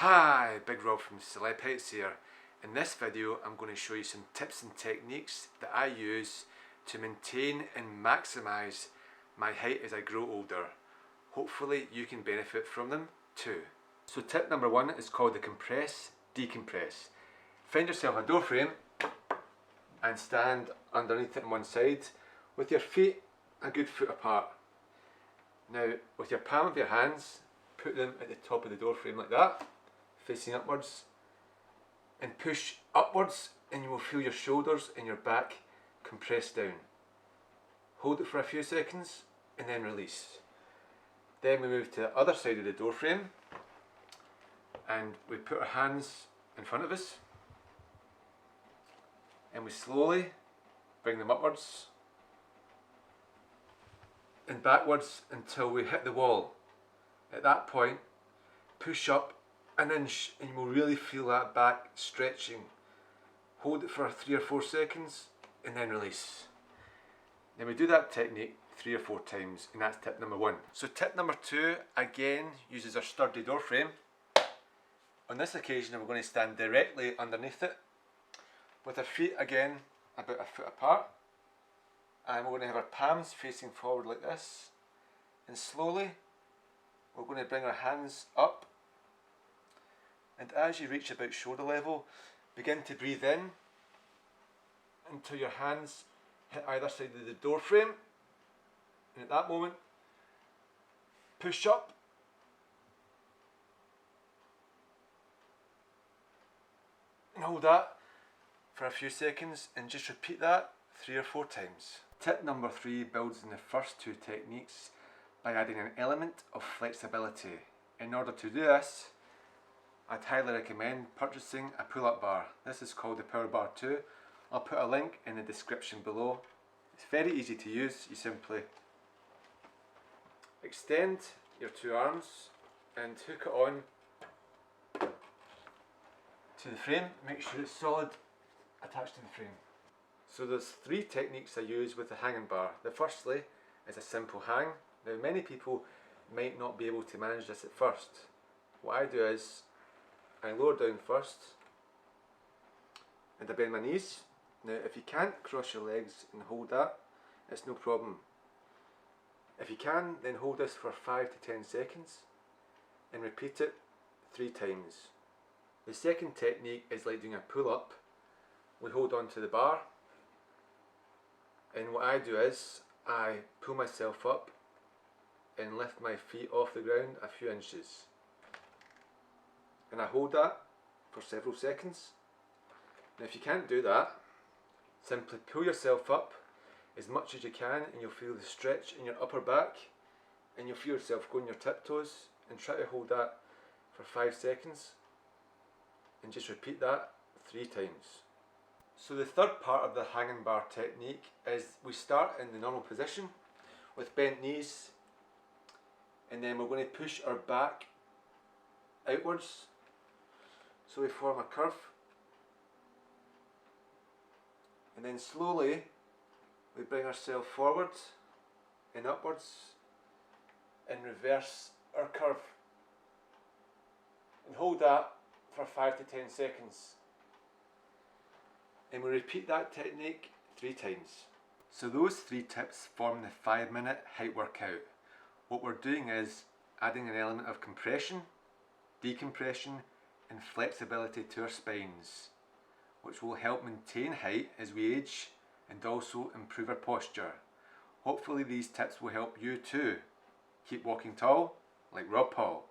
Hi, Big Rob from CelebHeights here. In this video I'm going to show you some tips and techniques that I use to maintain and maximise my height as I grow older. Hopefully you can benefit from them too. So tip number one is called decompress. Find yourself a door frame and stand underneath it on one side with your feet a good foot apart. Now with your palm of your hands, put them at the top of the door frame like that, facing upwards, and push upwards and you will feel your shoulders and your back compress down. Hold it for a few seconds and then release. Then we move to the other side of the door frame and we put our hands in front of us and we slowly bring them upwards and backwards until we hit the wall. At that point, push up an inch and you will really feel that back stretching. Hold it for 3 or 4 seconds and then release. Then we do that technique 3 or 4 times, and that's tip number one. So tip number two again uses our sturdy door frame. On this occasion we're going to stand directly underneath it with our feet again about a foot apart, and we're going to have our palms facing forward like this, and slowly we're going to bring our hands up, and as you reach about shoulder level, begin to breathe in until your hands hit either side of the door frame, and at that moment push up and hold that for a few seconds and just repeat that 3 or 4 times. Tip number 3 builds on the first 2 techniques by adding an element of flexibility. In order to do this, I'd highly recommend purchasing a pull-up bar. This is called the Power Bar 2. I'll put a link in the description below. It's very easy to use. You simply extend your 2 arms and hook it on to the frame. Make sure it's solid attached to the frame. So there's 3 techniques I use with the hanging bar. The firstly is a simple hang. Now many people might not be able to manage this at first. What I do is I lower down first and I bend my knees. Now if you can't cross your legs and hold that, it's no problem. If you can, then hold this for 5 to 10 seconds and repeat it 3 times. The second technique is like doing a pull-up. We hold on to the bar, and what I do is I pull myself up and lift my feet off the ground a few inches, and I hold that for several seconds. Now if you can't do that, simply pull yourself up as much as you can and you'll feel the stretch in your upper back, and you'll feel yourself go on your tiptoes, and try to hold that for 5 seconds and just repeat that 3 times. So the third part of the hanging bar technique is we start in the normal position with bent knees, and then we're going to push our back outwards so we form a curve, and then slowly we bring ourselves forwards and upwards and reverse our curve and hold that for 5 to 10 seconds, and we repeat that technique 3 times. So those 3 tips form the 5-minute height workout. What we're doing is adding an element of compression, decompression and flexibility to our spines, which will help maintain height as we age and also improve our posture. Hopefully these tips will help you too. Keep walking tall like Rob Paul.